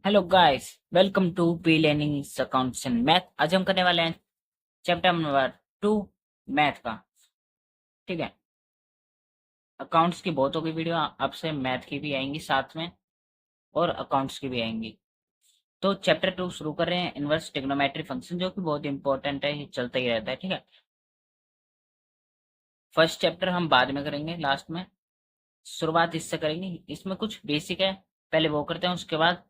Hello guys, welcome to P learning accounts and math. आज हम करने वाले हैं चैप्टर नंबर 2 मैथ का। ठीक है। अकाउंट्स की बहुत होगी वीडियो, आपसे मैथ की भी आएंगी साथ में और अकाउंट्स की भी आएंगी। तो चैप्टर 2 शुरू कर रहे हैं, इनवर्स ट्रिग्नोमेट्री फंक्शन, जो कि बहुत इंपॉर्टेंट है, ये चलता ही रहता है। ठीक है। फर्स्ट चैप्टर हम बाद में करेंगे, लास्ट में। शुरुआत इससे करेंगे, इसमें कुछ बेसिक है, पहले वो करते हैं, उसके बाद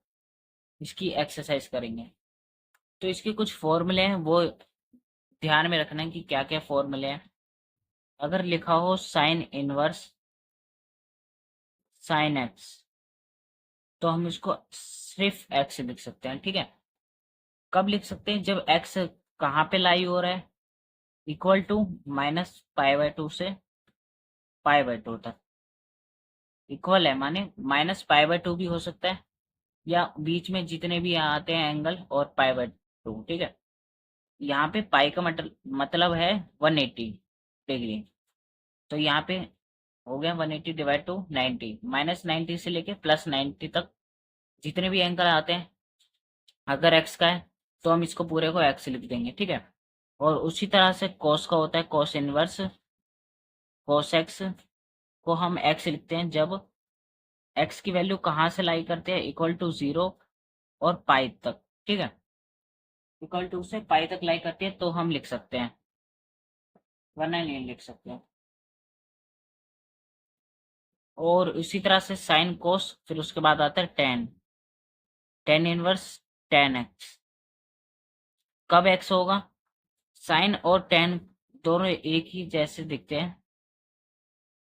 इसकी एक्सरसाइज करेंगे। तो इसके कुछ फॉर्मूले हैं, वो ध्यान में रखना है कि क्या क्या फॉर्मूले हैं। अगर लिखा हो साइन इनवर्स साइन एक्स, तो हम इसको सिर्फ एक्स लिख सकते हैं। ठीक है। कब लिख सकते हैं? जब एक्स कहाँ पे लाई हो रहा है, इक्वल टू -π/2 से π/2 तक। इक्वल है माने -π/2 भी हो सकता है, या बीच में जितने भी यहाँ आते हैं एंगल, और π/2। ठीक है। यहाँ पे पाई का मतलब है 180 डिग्री। तो यहाँ पे हो गया 180 डिवाइड टू 90, -90 से लेके +90 तक जितने भी एंगल आते हैं, अगर एक्स का है तो हम इसको पूरे को एक्स लिख देंगे। ठीक है। और उसी तरह से कॉस का होता है, कॉस इनवर्स कॉस एक्स को हम एक्स लिखते हैं जब एक्स की वैल्यू कहाँ से लाई करते हैं, इक्वल टू 0 और पाई तक। ठीक है। इक्वल टू से पाई तक लाई करती है तो हम लिख सकते हैं, वरना नहीं लिख सकते। और इसी तरह से साइन कोस, फिर उसके बाद आता है ten, tan inverse tan x. कब एक्स होगा? साइन और टेन दोनों एक ही जैसे दिखते हैं,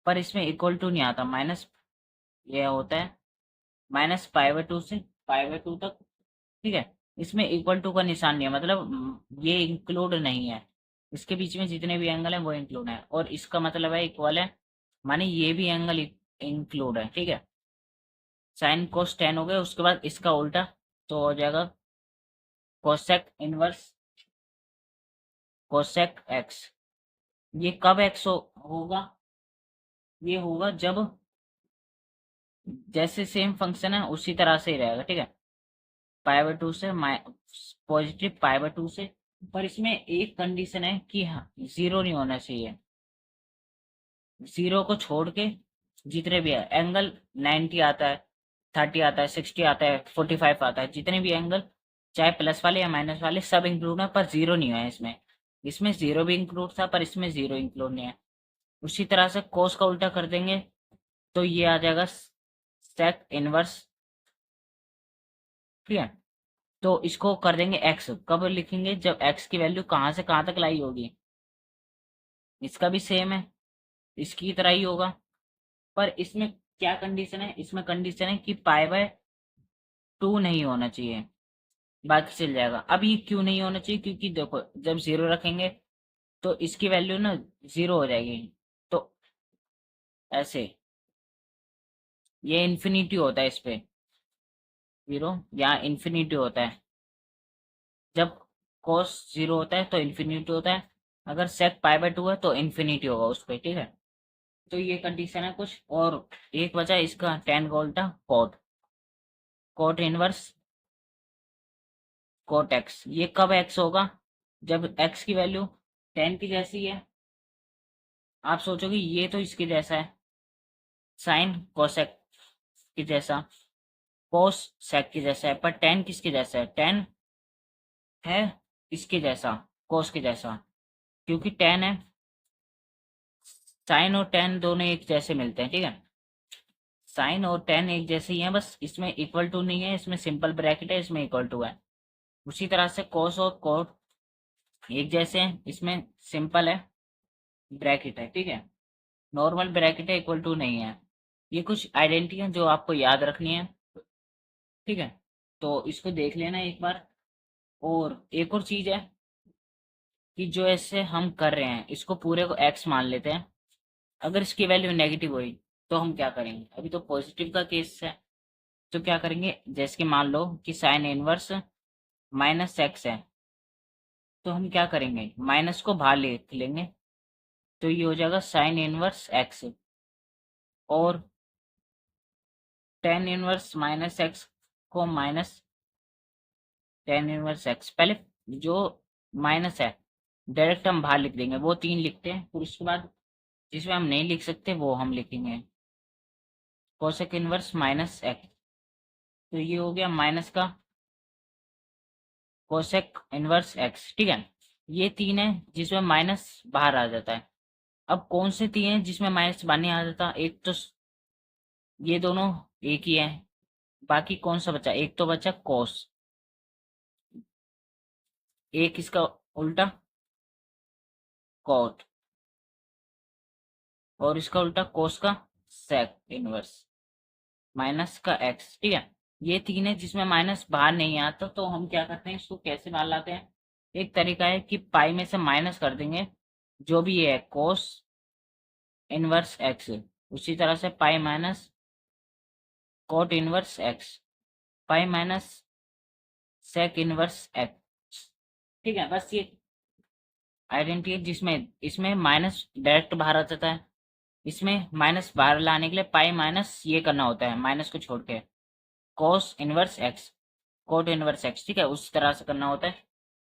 पर इसमें इक्वल टू नहीं आता, माइनस ये होता है -π/2 से π/2 तक। ठीक है। इसमें इक्वल टू का निशान नहीं है, मतलब ये इंक्लूड नहीं है, इसके बीच में जितने भी एंगल हैं वो इंक्लूड है, और इसका मतलब है इक्वल है, माने ये भी एंगल इंक्लूड है। ठीक है। साइन कोस टेन हो गए, उसके बाद इसका उल्टा, तो हो जाएगा कोसेक इनवर्स कोसेक एक्स। ये कब एक्स होगा? ये होगा जब जैसे सेम फंक्शन है उसी तरह से ही रहेगा। ठीक है। π/2 से पॉजिटिव π/2 से, पर इसमें एक कंडीशन है कि हाँ, जीरो नहीं होना चाहिए। जीरो को छोड़ के जितने भी है एंगल, 90 आता है, 30 आता है, 60 आता है, 45 आता है, जितने भी एंगल, चाहे प्लस वाले या माइनस वाले, सब इंक्लूड है, पर जीरो नहीं है इसमें। इसमें जीरो भी इंक्लूड था, पर इसमें जीरो इंक्लूड नहीं है। उसी तरह से कोस का उल्टा कर देंगे, तो ये आ जाएगा सेक इनवर्स। ठीक है। तो इसको कर देंगे एक्स। कब लिखेंगे? जब एक्स की वैल्यू कहाँ से कहाँ तक लाई होगी। इसका भी सेम है, इसकी तरह ही होगा, पर इसमें क्या कंडीशन है? इसमें कंडीशन है कि π/2 नहीं होना चाहिए, बाकी चल जाएगा। अब ये क्यों नहीं होना चाहिए? क्योंकि देखो, जब जीरो रखेंगे तो इसकी वैल्यू ना जीरो हो जाएगी, तो ऐसे ये इन्फिनिटी होता है, इस पे जीरो, यहाँ इन्फिनिटी होता है। जब cos जीरो होता है तो इन्फिनिटी होता है, अगर sec π/2 है तो इन्फिनिटी होगा उस पे। ठीक है। तो ये कंडीशन है कुछ, और एक बचा इसका टेन का उल्टा, cot, cot inverse cot x. ये कब एक्स होगा? जब एक्स की वैल्यू टेन की जैसी है। आप सोचोगे ये तो इसके जैसा है, साइन कोसेक के जैसा, कोस सेक के जैसा है, पर टेन किसके जैसा है? टेन है इसके जैसा, कोस के जैसा, क्योंकि टेन है, साइन और टेन दोनों एक जैसे मिलते हैं। ठीक है। साइन और टेन एक जैसे ही हैं, बस इसमें इक्वल टू नहीं है, इसमें सिंपल ब्रैकेट है, इसमें इक्वल टू है। उसी तरह से कोस और कोट एक जैसे हैं, इसमें सिंपल है, ब्रैकेट है। ठीक है। नॉर्मल ब्रैकेट है, इक्वल टू नहीं है। ये कुछ आइडेंटिटी है जो आपको याद रखनी है। ठीक है। तो इसको देख लेना एक बार। और एक और चीज है कि जो ऐसे हम कर रहे हैं, इसको पूरे को एक्स मान लेते हैं, अगर इसकी वैल्यू नेगेटिव हुई तो हम क्या करेंगे? अभी तो पॉजिटिव का केस है, तो क्या करेंगे? जैसे कि मान लो कि साइन इनवर्स -x है, तो हम क्या करेंगे? माइनस को बाहर लिख लेंगे, तो ये हो जाएगा साइन इनवर्स एक्स। और टेन इनवर्स -x को माइनस टेन इनवर्स एक्स, पहले जो माइनस है डायरेक्ट हम बाहर लिख देंगे, वो 3 लिखते हैं, फिर उसके बाद जिसमें हम नहीं लिख सकते वो हम लिखेंगे, कोसेक इनवर्स माइनस एक्स। तो ये हो गया माइनस का कोसेक इनवर्स एक्स, ठीक है। ये 3 है जिसमें माइनस बाहर आ जाता है। अब कौन से 3 है जिसमें माइनस बाहर नहीं आ जाता? एक तो ये दोनों एक ही है, बाकी कौन सा बचा? एक तो बचा कोस, एक इसका उल्टा कॉट, और इसका उल्टा कोस का सेक इनवर्स माइनस का एक्स, ठीक है। ये 3 है जिसमें माइनस बाहर नहीं आता, तो हम क्या करते हैं, इसको कैसे बाहर लाते हैं? एक तरीका है कि पाई में से माइनस कर देंगे जो भी ये है कोस इनवर्स एक्स, उसी तरह से pi minus cot inverse x, pi minus sec inverse x, ठीक है। बस ये आइडेंटिटी है जिसमें इसमें माइनस डायरेक्ट बाहर आ जाता है, इसमें माइनस बाहर लाने के लिए पाई माइनस ये करना होता है, माइनस को छोड़ के cos inverse x, coat inverse x, ठीक है, उस तरह से करना होता है।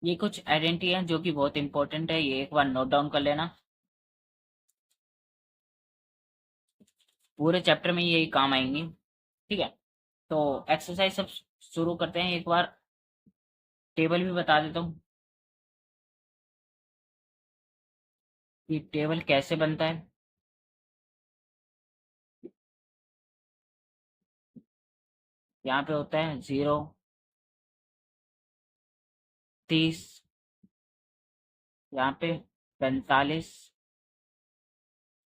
ये कुछ आइडेंटिटी है जो कि बहुत इंपॉर्टेंट है, ये एक बार नोट डाउन कर लेना, पूरे चैप्टर में यही काम आएंगी, ठीक है। तो एक्सरसाइज सब शुरू करते हैं, एक बार टेबल भी बता देता हूँ कि टेबल कैसे बनता है। यहाँ पे होता है 0, 30, यहाँ पे 45,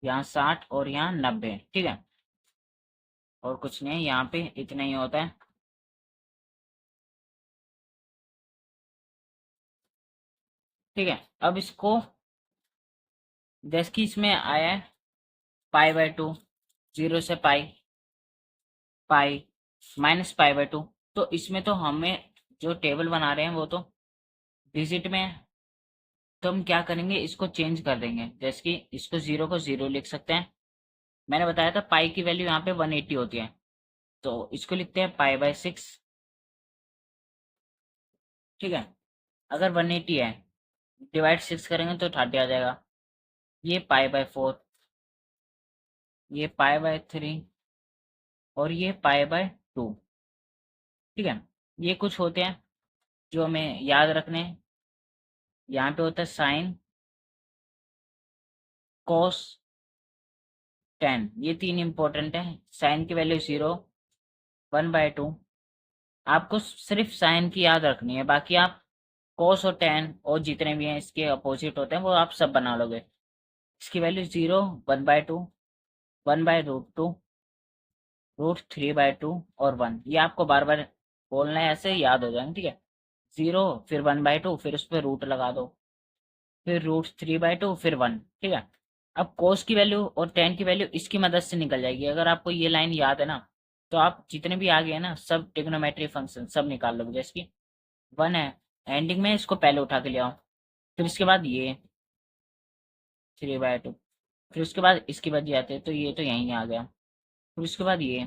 यहाँ 60 और यहाँ 90, ठीक है। और कुछ नहीं है, यहाँ पे इतना ही होता है, ठीक है। अब इसको जैसे कि इसमें आया है पाई/2, 0 से पाई, पाई माइनस पाई/2, तो इसमें तो हमें जो टेबल बना रहे हैं वो तो डिजिट में है, तो हम क्या करेंगे, इसको चेंज कर देंगे, जैसे कि इसको 0 को 0 लिख सकते हैं। मैंने बताया था पाई की वैल्यू यहाँ पे 180 होती है, तो इसको लिखते हैं पाई/6, ठीक है। अगर 180 है, डिवाइड 6 करेंगे तो 30 आ जाएगा। ये पाई/4, ये पाई/3, और ये पाई/2, ठीक है। ये कुछ होते हैं जो हमें याद रखने हैं। यहाँ पे होता है साइन, कॉस, टेन, ये 3 इंपॉर्टेंट है। साइन की वैल्यू 0, 1/2, आपको सिर्फ साइन की याद रखनी है, बाकी आप कॉस और टेन और जितने भी हैं इसके अपोजिट होते हैं वो आप सब बना लोगे। इसकी वैल्यू 0, 1/2, 1/√2, √3/2 और 1, ये आपको बार बार बोलना है, ऐसे याद हो जाएंगे, ठीक है। 0, फिर 1/2, फिर उस पर रूट लगा दो, फिर √3/2, फिर 1, ठीक है। अब कोस की वैल्यू और टेन की वैल्यू इसकी मदद से निकल जाएगी, अगर आपको ये लाइन याद है ना, तो आप जितने भी आगे है ना सब ट्रिग्नोमेट्री फंक्शन सब निकाल लोगे। जैसे कि 1 है एंडिंग में, इसको पहले उठा के ले आओ, फिर इसके बाद ये 3/2, फिर उसके बाद इसकी बात आते हैं तो ये तो यहीं आ गया, फिर उसके बाद ये,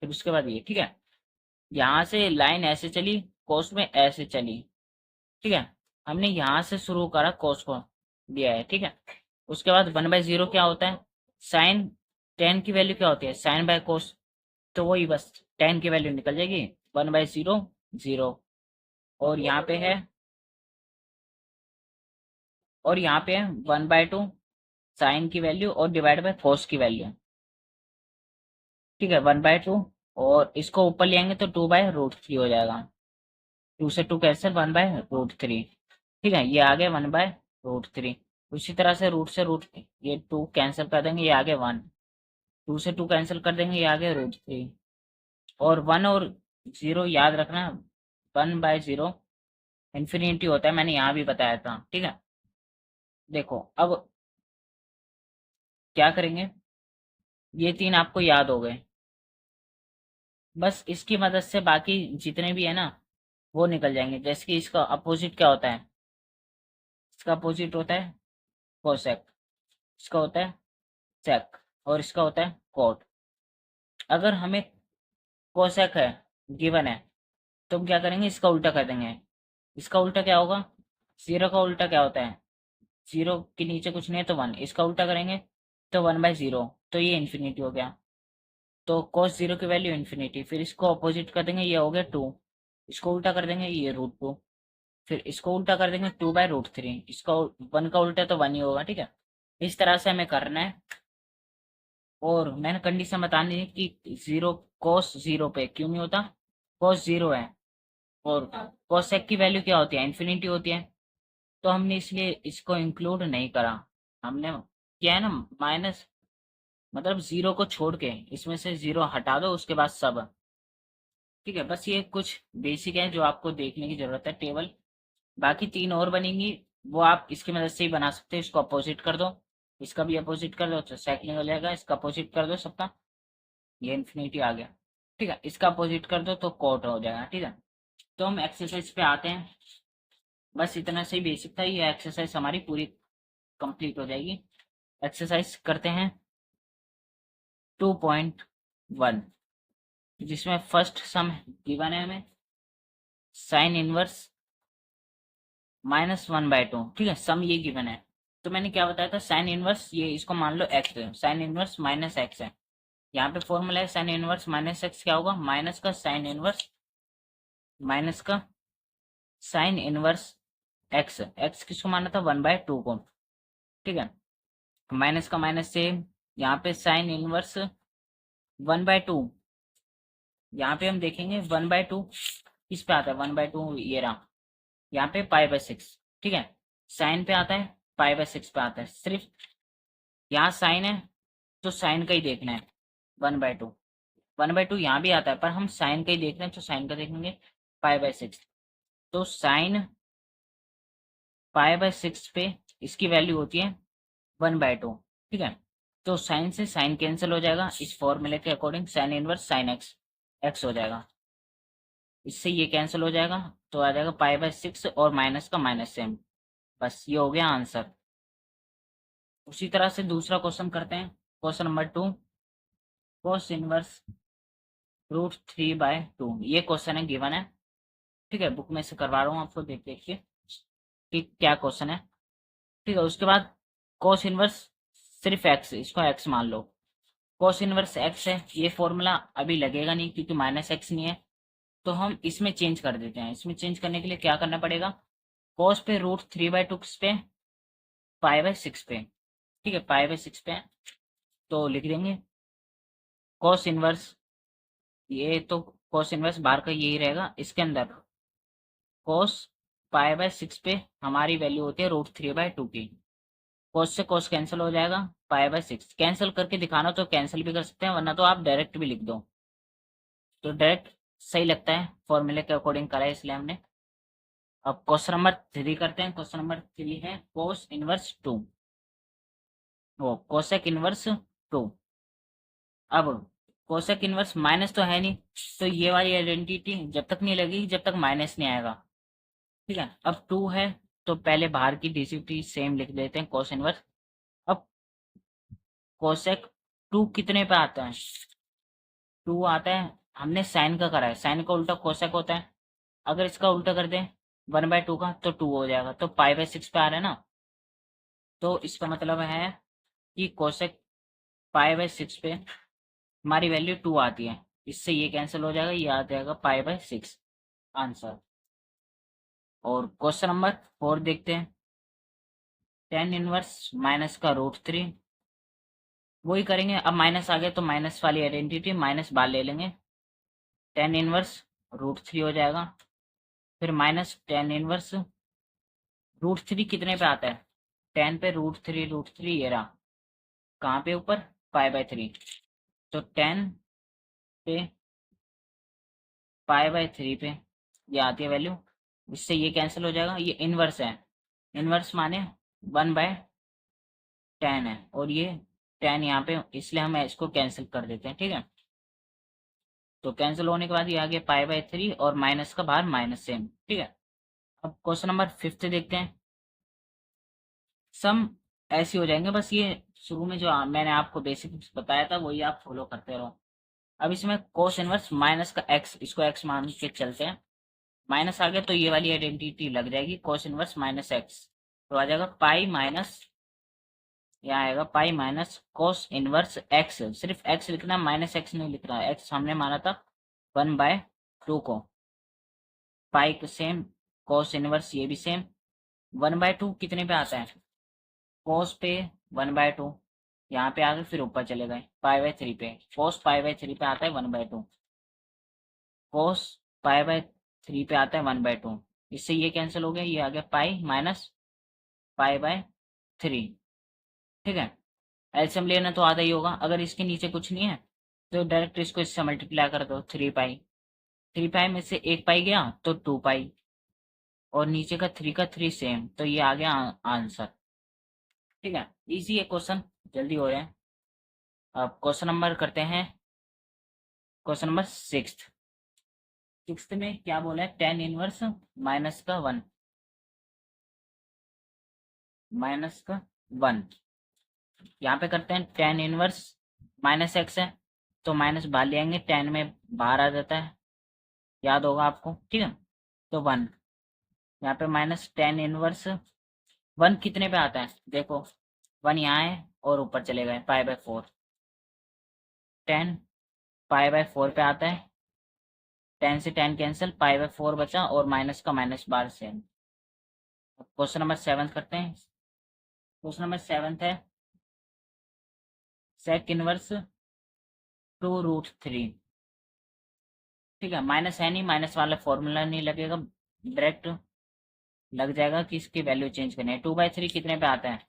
फिर उसके बाद ये, ठीक है। यहाँ से लाइन ऐसे चली, कोस में ऐसे चली, ठीक है। हमने यहाँ से शुरू करा, कोस को दिया है, ठीक है। उसके बाद 1/0 क्या होता है? साइन, टेन की वैल्यू क्या होती है? साइन बाय कोस, तो वही बस टेन की वैल्यू निकल जाएगी 1/0, 0, और यहाँ पे है, और यहाँ पे है 1/2 साइन की वैल्यू और डिवाइड बाय कोस की वैल्यू, ठीक है, 1/2, और इसको ऊपर ले आएंगे तो 2/√3 हो जाएगा, 2 से 2 कैंसिल, 1/√3, ठीक है। ये आ गया 1/√3। उसी तरह से रूट से रूट, ये 2 कैंसिल कर देंगे, ये आ गया 1, 2 से 2 कैंसिल कर देंगे, ये आ गया √3, और 1 और 0 याद रखना, 1/0 इन्फिनिटी होता है, मैंने यहाँ भी बताया था, ठीक है। देखो अब क्या करेंगे, ये 3 आपको याद हो गए, बस इसकी मदद से बाकी जितने भी है ना वो निकल जाएंगे। जैसे कि इसका अपोजिट क्या होता है? इसका अपोजिट होता है कोसेक, इसका होता है सेक, और इसका होता है कोट। अगर हमें कोसेक है गिवन है, तो हम क्या करेंगे, इसका उल्टा कर देंगे। इसका उल्टा क्या होगा, जीरो का उल्टा क्या होता है, जीरो के नीचे कुछ नहीं है तो वन, इसका उल्टा करेंगे तो वन बाई जीरो, तो ये इन्फिनिटी हो गया। तो cos जीरो की वैल्यू इन्फिनिटी, फिर इसको अपोजिट कर देंगे, ये हो गया टू, इसको उल्टा कर देंगे ये रूट टू, फिर इसको उल्टा कर देंगे टू बाय रूट थ्री, इसका वन का उल्टा तो वन ही होगा, ठीक है। इस तरह से हमें करना है। और मैंने कंडीशन बतानी है कि जीरो cos जीरो पे क्यों नहीं होता, cos जीरो है, और cosec की वैल्यू क्या होती है, इन्फिनिटी होती है, तो हमने इसलिए इसको इंक्लूड नहीं करा। हमने क्या है ना, माइनस, मतलब जीरो को छोड़ के इसमें से जीरो हटा दो, उसके बाद सब, ठीक है। बस ये कुछ बेसिक है जो आपको देखने की जरूरत है टेबल। बाकी तीन और बनेंगी, वो आप इसकी मदद से ही बना सकते हो। इसको अपोजिट कर दो, इसका भी अपोजिट कर दो तो साइक्लिंग हो जाएगा, इसका अपोजिट कर दो सबका, ये इन्फिनिटी आ गया, ठीक है। इसका अपोजिट कर दो तो कॉट हो जाएगा, ठीक है। तो हम एक्सरसाइज पे आते हैं। बस इतना सही बेसिक था, ये एक्सरसाइज हमारी पूरी कंप्लीट हो जाएगी। एक्सरसाइज करते हैं 2.1, जिसमें फर्स्ट सम गिवन है हमें, साइन इनवर्स -1/2, ठीक है। सम ये गिवन है, तो मैंने क्या बताया था, साइन इनवर्स, ये इसको मान लो एक्स है, साइन इनवर्स माइनस एक्स है। यहाँ पे फॉर्मूला है साइन इनवर्स माइनस एक्स, क्या होगा, माइनस का साइन इनवर्स, माइनस का साइन इनवर्स एक्स, एक्स किसको माना था, 1/2 को, ठीक है। माइनस का माइनस से यहाँ पे साइन इनवर्स 1/2, यहाँ पे हम देखेंगे 1/2 किस पे आता है, 1/2 ये रहा, यहाँ पे पाई/6, ठीक है। साइन पे आता है, पाई/6 पे आता है, सिर्फ यहाँ साइन है तो साइन का ही देखना है, 1/2, 1/2 यहाँ भी आता है, पर हम साइन का ही देख रहे हैं तो साइन का देखेंगे, पाई/6, तो साइन पाई/6 पे इसकी वैल्यू होती है 1/2, ठीक है। तो साइन से साइन कैंसिल हो जाएगा, इस फॉर्मूले के according sine inverse sine x, x हो जाएगा, इससे ये कैंसिल हो जाएगा, तो आ जाएगा पाई/6 और माइनस का माइनस सेम, बस ये हो गया आंसर। उसी तरह से दूसरा क्वेश्चन करते हैं, क्वेश्चन नंबर 2, cos इनवर्स √3/2, ये क्वेश्चन है गिवन है, ठीक है। बुक में से करवा रहा हूँ आपको, देख देखिए कि क्या क्वेश्चन है, ठीक है। उसके बाद cos इनवर्स सिर्फ एक्स, इसको एक्स मान लो, cos इनवर्स एक्स है, ये फॉर्मूला अभी लगेगा नहीं क्योंकि माइनस एक्स नहीं है, तो हम इसमें चेंज कर देते हैं। इसमें चेंज करने के लिए क्या करना पड़ेगा, cos पे √3/2 किस पे, पाई/6 पे, ठीक है, पाई/6 पे, तो लिख देंगे cos इनवर्स, ये तो cos इनवर्स बाहर का यही रहेगा, इसके अंदर cos पाई/6 पे हमारी वैल्यू होती है √3/2 की, cos से cos कैंसिल हो जाएगा, पाई/6 कैंसिल करके दिखाना तो कैंसिल भी कर सकते हैं, वरना तो आप डायरेक्ट भी लिख दो, तो डायरेक्ट सही लगता है, फॉर्मूले के अकॉर्डिंग करा है इसलिए हमने। अब क्वेश्चन नंबर 3 करते हैं। क्वेश्चन नंबर 3 है cos इनवर्स 2, वो कोसेक इनवर्स 2। अब कोसेक इनवर्स माइनस तो है नहीं, तो ये वाली आइडेंटिटी जब तक नहीं लगेगी जब तक माइनस नहीं आएगा, ठीक है। अब 2 है तो पहले बाहर की डिजिटी सेम लिख देते हैं, cos इनवर्स। अब कोसेक 2 कितने पे आता है, 2 आता है, हमने साइन का करा है, साइन का उल्टा कोसेक होता है, अगर इसका उल्टा कर दें 1/2 का तो 2 हो जाएगा, तो पाई/6 पे आ रहा है ना, तो इसका मतलब है कि कोसेक पाई/6 पे हमारी वैल्यू 2 आती है, इससे ये कैंसिल हो जाएगा, ये आ जाएगा पाई/6 आंसर। और क्वेश्चन नंबर 4 देखते हैं, टेन इनवर्स माइनस का √3, वही करेंगे, अब माइनस आ गया तो माइनस वाली आइडेंटिटी माइनस बाहर ले लेंगे, टेन इनवर्स √3 हो जाएगा, फिर माइनस टेन इनवर्स √3 कितने पे आता है, 10 पे √3 ये रहा, कहाँ पे ऊपर, पाई/3, तो 10 पे पाई/3 पे ये आती है वैल्यू, इससे ये कैंसिल हो जाएगा, ये इनवर्स है, इनवर्स माने 1/10 है, और ये 10 यहाँ पे, इसलिए हम इसको कैंसिल कर देते हैं, ठीक है। तो कैंसिल होने के बाद ये आ गया पाई/3 और माइनस का बाहर माइनस सेम, ठीक है। अब क्वेश्चन नंबर 5 देखते हैं। सम ऐसे हो जाएंगे, बस ये शुरू में जो मैंने आपको बेसिक बताया था वही आप फॉलो करते रहो। अब इसमें कोस इनवर्स माइनस का एक्स, इसको एक्स मान के चलते हैं, माइनस आ गया तो ये वाली आइडेंटिटी लग जाएगी, कोस इनवर्स माइनस एक्स, तो आ जाएगा पाई माइनस, यहाँ आएगा pi minus cos inverse x, सिर्फ एक्स लिखना, माइनस एक्स नहीं लिख रहा है, एक्स हमने माना था 1/2 को, पाई सेम, कोस इनवर्स ये भी सेम, 1/2 कितने पे आता है, कोस पे 1/2, यहाँ पे आगे फिर ऊपर चले गए पाई/3 पे, कोस पाई/3 पे आता है 1/2, कोस पाई/3 पे आता है 1/2, इससे ये कैंसिल हो गया, ये आ गया पाई माइनस पाई/3, ठीक है। एलसीएम लेना तो आधा ही होगा, अगर इसके नीचे कुछ नहीं है तो डायरेक्ट इसको इससे मल्टीप्लाई कर दो, 3 पाई, 3 पाई में से 1 पाई गया तो 2 पाई, और नीचे का 3 का 3 सेम, तो ये आ गया आंसर, ठीक है। इजी है क्वेश्चन, जल्दी हो रहे हैं। अब क्वेश्चन नंबर करते हैं, क्वेश्चन नंबर सिक्स्थ में क्या बोला है, टेन इनवर्स माइनस का 1, माइनस का 1, यहाँ पे करते हैं टेन इनवर्स माइनस एक्स है, तो माइनस बाहर ले आएंगे, टेन में बाहर आ जाता है, याद होगा आपको, ठीक है। तो 1, यहाँ पे माइनस टेन इनवर्स 1 कितने पे आता है, देखो 1 यहाँ है और ऊपर चले गए पाई/4, 10 पाई/4 पे आता है, 10 से 10 कैंसिल, पाई/4 बचा और माइनस का माइनस बार सेम। क्वेश्चन नंबर 7 करते हैं, क्वेश्चन नंबर 7 है सेक इनवर्स 2√3, ठीक है। माइनस है नहीं, माइनस वाला फॉर्मूला नहीं लगेगा, डायरेक्ट लग जाएगा कि इसकी वैल्यू चेंज करनी है, 2/3 कितने पे आता है,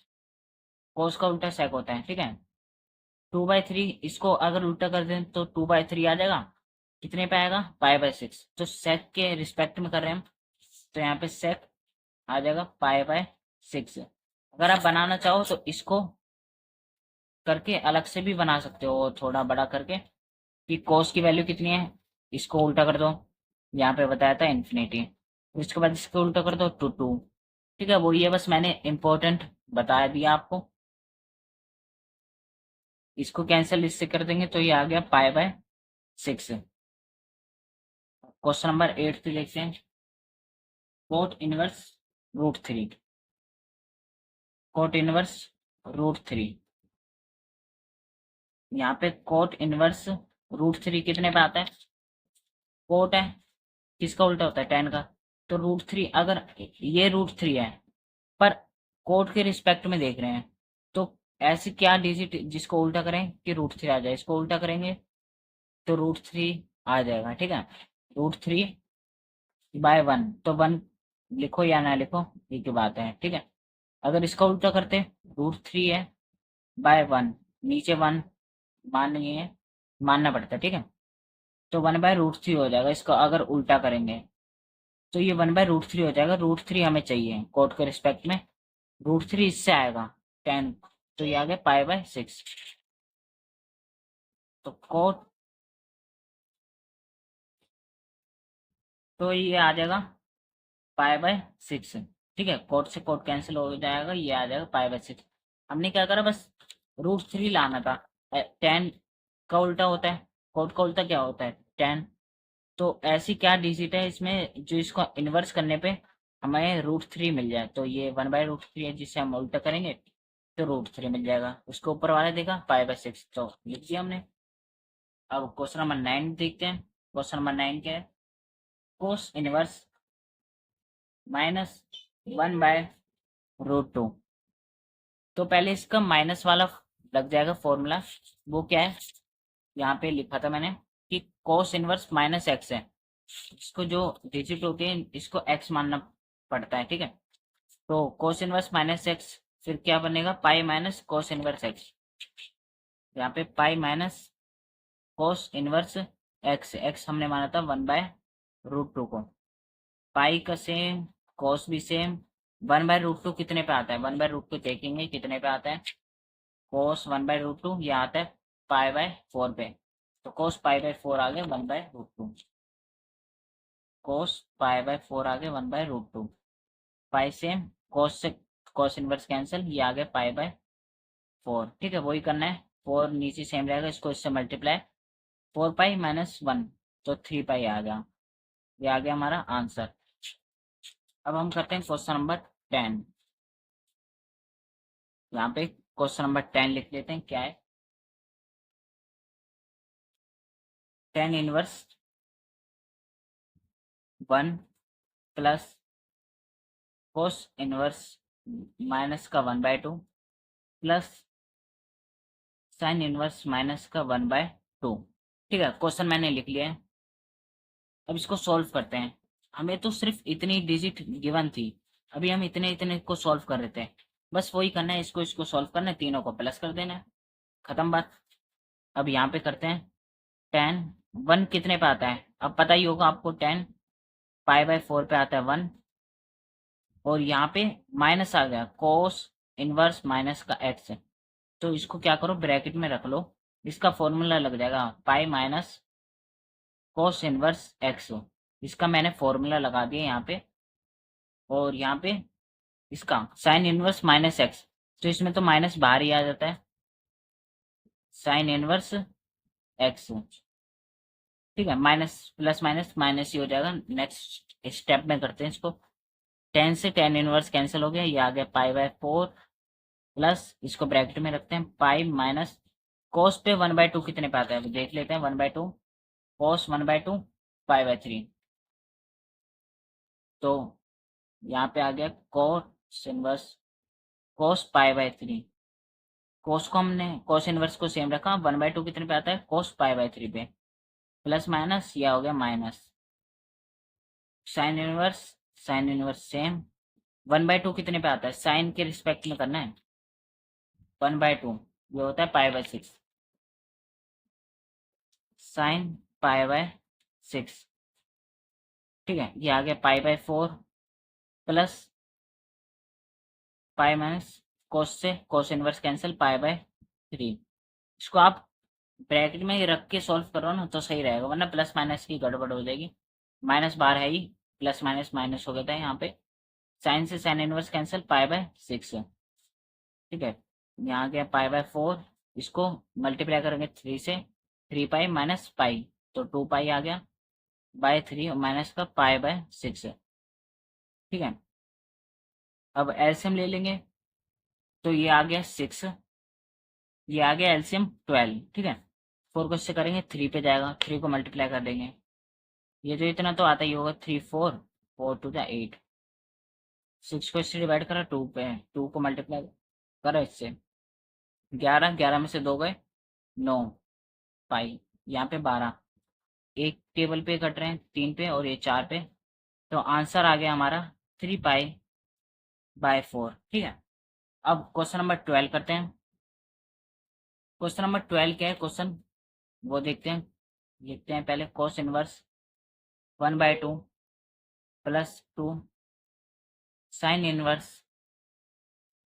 कोस का उल्टा सेक होता है, ठीक है। 2/3 इसको अगर उल्टा कर दें तो 2/3 आ जाएगा, कितने पे आएगा, पाई/6, तो सेक के रिस्पेक्ट में कर रहे हैं हम, तो यहाँ पे सेक आ जाएगा पाई/6। अगर आप बनाना चाहो तो इसको करके अलग से भी बना सकते हो, थोड़ा बड़ा करके, कि कोस की वैल्यू कितनी है, इसको उल्टा कर दो, यहाँ पे बताया था इन्फिनिटी, इसके बाद इसको उल्टा कर दो टू टू, ठीक है। वो ये बस मैंने इम्पोर्टेंट बता दिया आपको, इसको कैंसिल इससे कर देंगे तो ये आ गया पाई/6। क्वेश्चन नंबर 8 पे देखते हैं, कोट इनवर्स √3, कोट इनवर्स √3, यहाँ पे कोट इनवर्स √3 कितने पे आता है, कोट है, किसका उल्टा होता है, टेन का, तो √3, अगर ये √3 है पर कोट के रिस्पेक्ट में देख रहे हैं, तो ऐसी क्या डिजिट जिसको उल्टा करें कि √3 आ जाए, इसको उल्टा करेंगे तो √3 आ जाएगा, ठीक है। √3/1, तो 1 लिखो या ना लिखो एक ही बात है, ठीक है। अगर इसका उल्टा करते, √3 है बाय 1, नीचे 1 मानिए, मानना पड़ता है, ठीक है। तो 1/√3 हो जाएगा, इसको अगर उल्टा करेंगे तो ये 1/√3 हो जाएगा, √3 हमें चाहिए कोट के रिस्पेक्ट में, √3 इससे आएगा 10, तो ये आ गया पाई/6, तो कोट, तो ये आ जाएगा पाई/6, ठीक है। कोट से कोट कैंसिल हो जाएगा, ये आ जाएगा पाई/6। हमने क्या करा, बस √3 लाना था, 10 का उल्टा होता है, कोट का उल्टा क्या होता है, 10, तो ऐसी क्या डिजिट है इसमें जो इसको इन्वर्स करने पे हमें √3 मिल जाए, तो ये 1/√3 है जिसे हम उल्टा करेंगे तो √3 मिल जाएगा, उसके ऊपर वाले देखा पाई/6, तो लिख दिया हमने। अब क्वेश्चन नंबर 9 देखते हैं, क्वेश्चन नंबर 9 क्या है, कोस इनवर्स -1/√2, तो पहले इसका माइनस वाला लग जाएगा फॉर्मूला, वो क्या है, यहाँ पे लिखा था मैंने कि कोस इनवर्स माइनस एक्स है, इसको जो डिजिट होती है इसको एक्स मानना पड़ता है, ठीक है। तो कोस इनवर्स माइनस एक्स, फिर क्या बनेगा, pi minus cos inverse x, यहाँ पे pi minus cos inverse x, x हमने माना था 1/√2 को, पाई का सेम, कोस भी सेम, 1/√2 कितने पे आता है, 1/√2 देखेंगे कितने पे आता है, कोस 1/√2 ये आता है पाई/4 पे, तो कोस पाई/4 आ गया 1/√2, कोस पाई/4 आ गया 1/√2, पाई सेम, कोस से कोस इनवर्स कैंसिल, ये आ गया पाई/4, ठीक है। वही करना है, 4 नीचे सेम रहेगा, इसको इससे मल्टीप्लाई, 4 पाई -1, तो 3 पाई आ गया, ये आ गया हमारा आंसर। अब हम करते हैं क्वेश्चन नंबर 10। यहाँ पे क्वेश्चन नंबर 10 लिख लेते हैं, क्या है। 10 inverse 1 plus cos inverse minus का 1/2 प्लस साइन इनवर्स माइनस का 1/2। ठीक है, क्वेश्चन मैंने लिख लिया है। अब इसको सॉल्व करते हैं। हमें तो सिर्फ इतनी डिजिट गिवन थी, अभी हम इतने इतने को सॉल्व कर रहे थे। बस वही करना है, इसको इसको सॉल्व करना है, तीनों को प्लस कर देना है, खत्म बात। अब यहाँ पे करते हैं 10। 1 कितने पे आता है, अब पता ही होगा आपको। 10 π/4 पे आता है 1। और यहाँ पे माइनस आ गया, कोस इनवर्स माइनस का एक्स। तो इसको क्या करो, ब्रैकेट में रख लो, इसका फॉर्मूला लग जाएगा pi minus cos inverse x. इसका मैंने फॉर्मूला लगा दिया यहाँ पे। और यहाँ पे इसका साइन इनवर्स माइनस एक्स, तो इसमें तो माइनस बाहर ही आ जाता है, साइन इनवर्स एक्स। ठीक है, माइनस प्लस माइनस माइनस ही हो जाएगा। नेक्स्ट स्टेप में करते हैं इसको। 10 से 10 इनवर्स कैंसिल हो गया, ये आ गया π/4 प्लस, इसको ब्रैकेट में रखते हैं, पाई माइनस कोस पे 1/2 कितने पे आता है देख लेते हैं। 1/2 कोस 1/2 π/3। तो यहाँ पे आ गया कोस इनवर्स कोस π/3। कोस को हमने कोस इनवर्स को सेम रखा, 1/2 कितने पे आता है, कोस π/3 पे, प्लस माइनस यह हो गया माइनस। साइन इनवर्स सेम, 1/2 कितने पे आता है, साइन के रिस्पेक्ट में करना है। 1/2 ये होता है π/6, साइन π/6। ठीक है, ये आ गया π/4 प्लस पाई माइनस कोस से कोस इनवर्स कैंसिल π/3। इसको आप ब्रैकेट में ही रख के सॉल्व करो ना तो सही रहेगा, वरना प्लस माइनस की गड़बड़ हो जाएगी। माइनस बाहर है ही, प्लस माइनस माइनस हो गया था यहाँ पे। साइन से साइन इनवर्स कैंसिल π/6। ठीक है, यहाँ गया π/4, इसको मल्टीप्लाई करेंगे 3 से, 3 पाई माइनस पाई, तो 2 पाई आ गया बाय 3 और माइनस का π/6 है। ठीक है, अब एलसीएम ले लेंगे, तो ये आ गया 6, ये आ गया एलसीएम 12। ठीक है, 4 को इससे करेंगे 3 पे जाएगा, 3 को मल्टीप्लाई कर देंगे, ये जो इतना तो आता ही होगा, 3 4 4 2 8। 6 को इससे डिवाइड करा 2 पे, 2 को मल्टीप्लाई करा इससे, 11, 11 में से 2 गए 9 पाई, यहाँ पे 12, एक टेबल पे कट रहे हैं 3 पे और ये 4 पे। तो आंसर आ गया हमारा 3π/4। ठीक है, अब क्वेश्चन नंबर 12 करते हैं। क्वेश्चन नंबर 12 क्या है क्वेश्चन, वो देखते हैं। लिखते हैं पहले, cos inverse 1/2 plus 2 sine inverse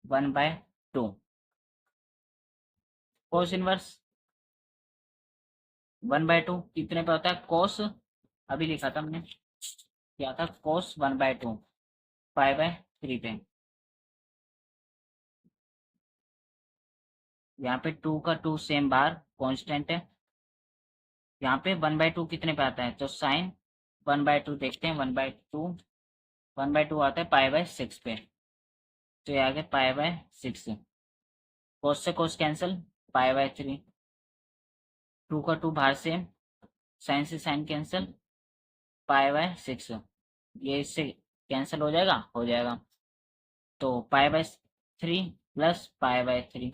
1/2। Cos inverse 1/2 कितने पे होता है, कोस अभी लिखा था हमने, क्या था, कोस 1/2 π/3 पे। यहाँ पे 2 का 2 सेम बार कांस्टेंट है। यहाँ पे 1/2 कितने पे आता है, तो साइन 1/2 देखते हैं, 1/2 आता है π/6 पे, तो ये आ गया π/6। कोस से कोस कैंसिल, π/3, 2 का 2 बाहर सेम, साइन से साइन कैंसिल, π/6, ये इससे कैंसिल हो जाएगा, तो π/3 प्लस π/3।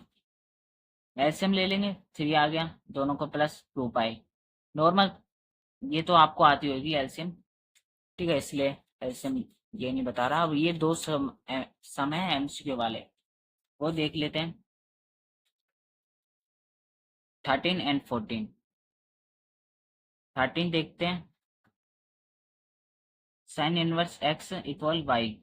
एलसीएम ले लेंगे, 3 आ गया, दोनों को प्लस 2 पाई नॉर्मल, ये तो आपको आती होगी एलसीएम। ठीक है, इसलिए एलसीएम ये नहीं बता रहा। अब ये दो सम है एमसीक्यू वाले, वो देख लेते हैं। 13 एंड 14। 13 देखते हैं, sine inverse X equal Y.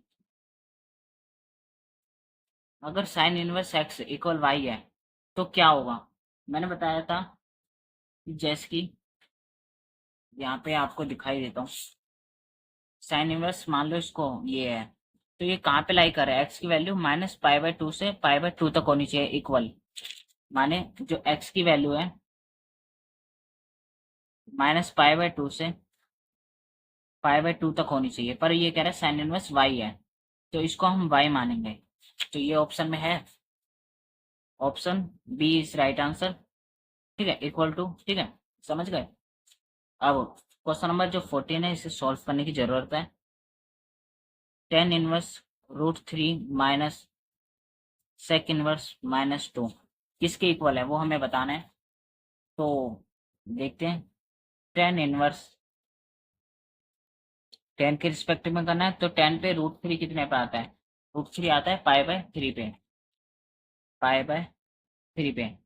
अगर sine inverse X equal Y है तो क्या होगा, मैंने बताया था कि जैसे कि यहाँ पे आपको दिखाई देता हूँ, साइन इनवर्स मान लो इसको ये है, तो ये कहाँ पे लाई कर रहा है, एक्स की वैल्यू -π/2 से π/2 तक होनी चाहिए इक्वल, माने जो एक्स की वैल्यू है -π/2 से पाई/2 तक होनी चाहिए, पर ये कह रहा है साइन इनवर्स वाई है, तो इसको हम वाई मानेंगे। तो ये ऑप्शन में है, option B is right answer. ठीक है, इक्वल टू, ठीक है, समझ गए। अब क्वेश्चन नंबर जो 14 है, इसे सॉल्व करने की जरूरत है। Tan inverse √3 minus sec inverse -2 किसके इक्वल है वो हमें बताना है। तो देखते हैं, टेन इनवर्स 10 के रिस्पेक्टिव में करना है, तो 10 पे √3 कितने पे आता है, √3 आता है पाई/3 पे, पाई/3 पे।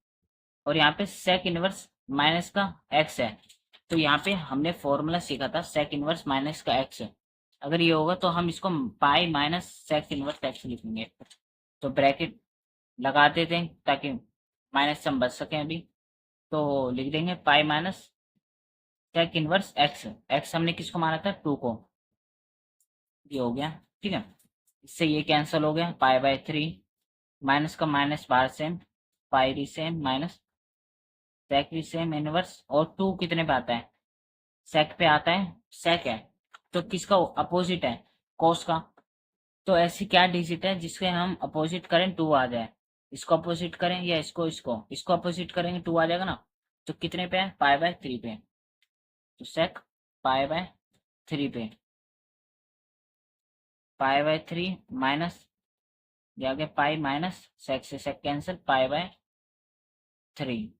और यहाँ पे सेक इनवर्स माइनस का एक्स है, तो यहाँ पे हमने फॉर्मूला सीखा था सेक इनवर्स माइनस का एक्स। अगर ये होगा तो हम इसको pi minus sec inverse x लिखेंगे। तो ब्रैकेट लगा देते हैं ताकि माइनस से हम बच सकें अभी। तो लिख देंगे pi minus sec inverse x. X हमने किसको माना था, 2 को। ये हो गया, ठीक है। इससे ये कैंसिल हो गया, पाई/3, माइनस का माइनस बाहर सेम, पाई भी सेम माइनस सेक भी सेम इनवर्स। और 2 कितने पे आता है, सेक पे आता है, सेक है तो किसका अपोजिट है, कोस का। तो ऐसी क्या डिजिट है जिसके हम अपोजिट करें 2 आ जाए, इसको अपोजिट करें या इसको अपोजिट करेंगे 2 आ जाएगा ना। तो कितने पे है, पाई/3 पे। तो सेक पाई/3 पे, पाई/3 माइनस, ये आ गया पाई माइनस सेक से सेक कैंसिल, पाई/3,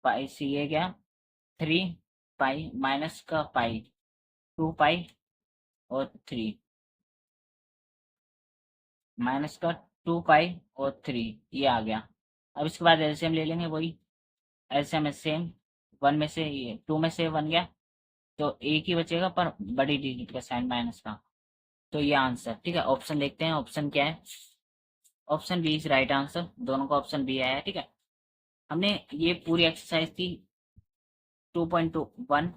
पाई से ये गया 3 पाई माइनस का पाई, 2 पाई और 3 माइनस का 2 पाई और 3, ये आ गया। अब इसके बाद एलसीएम ले लेंगे, वही एलसीएम है सेम, 1 में से ये 2 में से 1 गया, तो एक ही बचेगा पर बड़ी डिजिट का साइन माइनस का। तो ये आंसर, ठीक है। ऑप्शन देखते हैं, ऑप्शन क्या है, option B is right answer. दोनों का ऑप्शन बी आया है, ठीक है। हमने ये पूरी एक्सरसाइज की 2.1,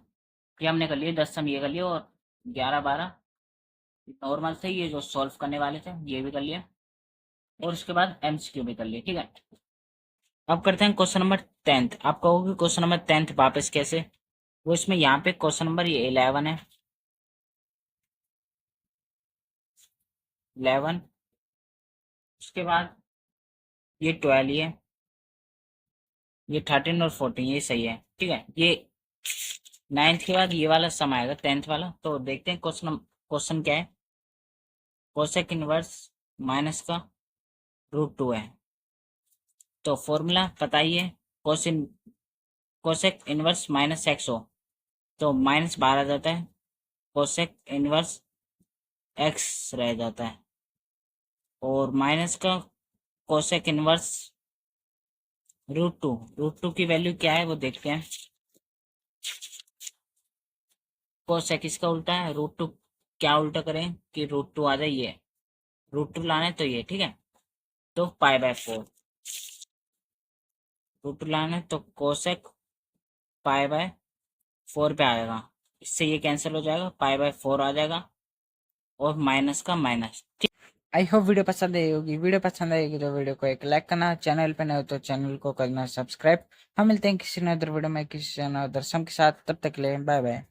ये हमने कर लिए, 10 सम ये कर लिए, और 11-12 नॉर्मल थे, ये जो सॉल्व करने वाले थे ये भी कर लिए, और उसके बाद एमसीक्यू भी कर लिए, ठीक है। अब करते हैं क्वेश्चन नंबर 10th। आप कहोगे क्वेश्चन नंबर 10th वापस कैसे, वो इसमें यहाँ पे क्वेश्चन नंबर ये 11 है, 11, उसके बाद ये 12 है, ये 13 और 14, ये सही है, ठीक है। ये 9th के बाद ये वाला सम आएगा 10th वाला। तो देखते हैं क्वेश्चन क्या है। कोसेक इनवर्स माइनस का √2 है, तो फॉर्मूला बताइए। Cousin cosec inverse minus x हो तो माइनस बाहर आ जाता है, कोसेक इनवर्स एक्स रह जाता है, और माइनस का कोसेक इनवर्स √2 की वैल्यू क्या है वो देखते हैं। कोसेक इसका उल्टा है, √2 क्या उल्टा करें कि √2 आ जाए, ये √2 लाना है तो ये, ठीक है। तो पाई/4, √2 लाना है तो कोसेक पाई/4 पे आएगा, इससे ये कैंसिल हो जाएगा, पाई/4 आ जाएगा, और माइनस का माइनस। आई होप वीडियो पसंद आई होगी। वीडियो पसंद आएगी तो वीडियो को एक लाइक करना, चैनल पे नए हो तो चैनल को करना सब्सक्राइब। हम मिलते हैं किसी नए वीडियो में किसी नए दर्शन के साथ, तब तक के लिए बाय बाय।